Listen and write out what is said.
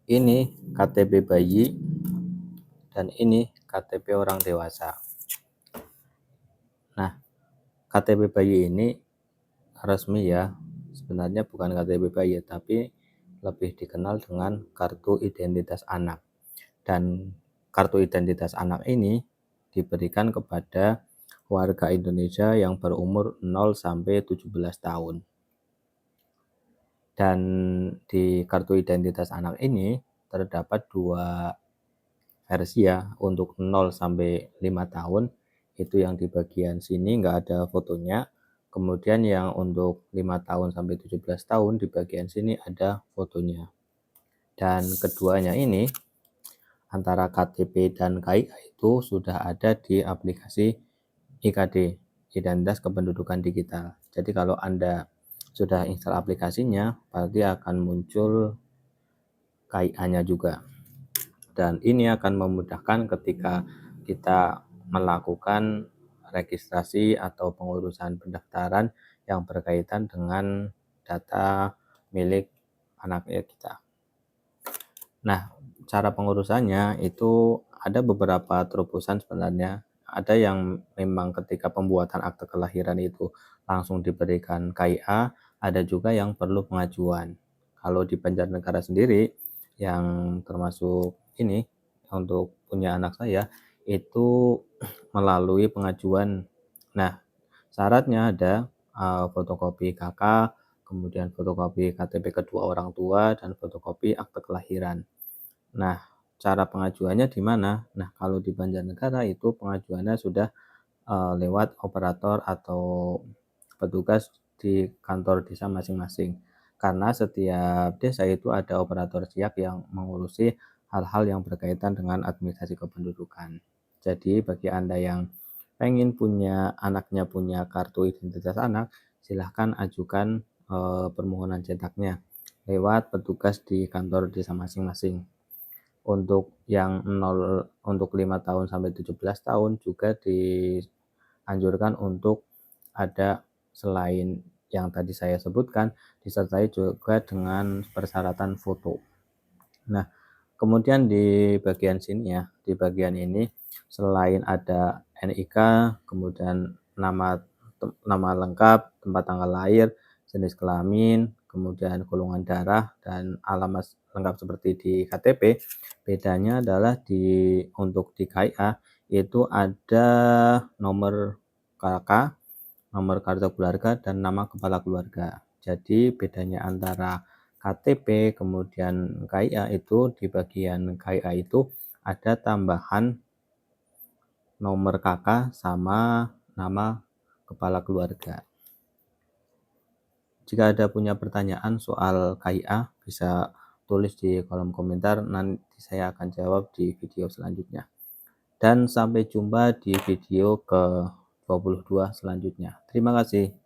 Ini KTP bayi dan ini KTP orang dewasa. Nah, KTP bayi ini resmi ya, sebenarnya bukan KTP bayi tapi lebih dikenal dengan kartu identitas anak. Dan kartu identitas anak ini diberikan kepada warga Indonesia yang berumur 0 sampai 17 tahun. Dan di kartu identitas anak ini terdapat dua versi ya. Untuk 0 sampai 5 tahun itu yang di bagian sini nggak ada fotonya. Kemudian yang untuk 5 tahun sampai 17 tahun di bagian sini ada fotonya. Dan keduanya ini antara KTP dan KIA itu sudah ada di aplikasi IKD, Identitas Kependudukan Digital. Jadi kalau Anda sudah install aplikasinya, berarti akan muncul KIA-nya juga. Dan ini akan memudahkan ketika kita melakukan registrasi atau pengurusan pendaftaran yang berkaitan dengan data milik anaknya kita. Nah, cara pengurusannya itu ada beberapa terobosan sebenarnya. Ada yang memang ketika pembuatan akte kelahiran itu langsung diberikan KIA, ada juga yang perlu pengajuan. Kalau di Banjarnegara sendiri, yang termasuk ini untuk punya anak saya, itu melalui pengajuan. Nah, syaratnya ada fotokopi KK, kemudian fotokopi KTP kedua orang tua, dan fotokopi akte kelahiran. Nah, cara pengajuannya di mana? Nah, kalau di Banjarnegara itu pengajuannya sudah lewat operator atau petugas di kantor desa masing-masing. Karena setiap desa itu ada operator siak yang mengurusi hal-hal yang berkaitan dengan administrasi kependudukan. Jadi bagi Anda yang pengen punya anaknya punya kartu identitas anak, silahkan ajukan permohonan cetaknya lewat petugas di kantor desa masing-masing. Untuk yang 0 untuk 5 tahun sampai 17 tahun juga dianjurkan untuk ada selain yang tadi saya sebutkan, disertai juga dengan persyaratan foto. Nah, kemudian di bagian sini ya, di bagian ini selain ada NIK, kemudian nama lengkap, tempat tanggal lahir, jenis kelamin, kemudian golongan darah dan alamat lengkap seperti di KTP. Bedanya adalah untuk di KIA itu ada nomor KK, nomor kartu keluarga, dan nama kepala keluarga. Jadi bedanya antara KTP kemudian KIA itu di bagian KIA itu ada tambahan nomor KK sama nama kepala keluarga. Jika ada punya pertanyaan soal KIA, bisa tulis di kolom komentar, nanti saya akan jawab di video selanjutnya. Dan sampai jumpa di video ke-22 selanjutnya. Terima kasih.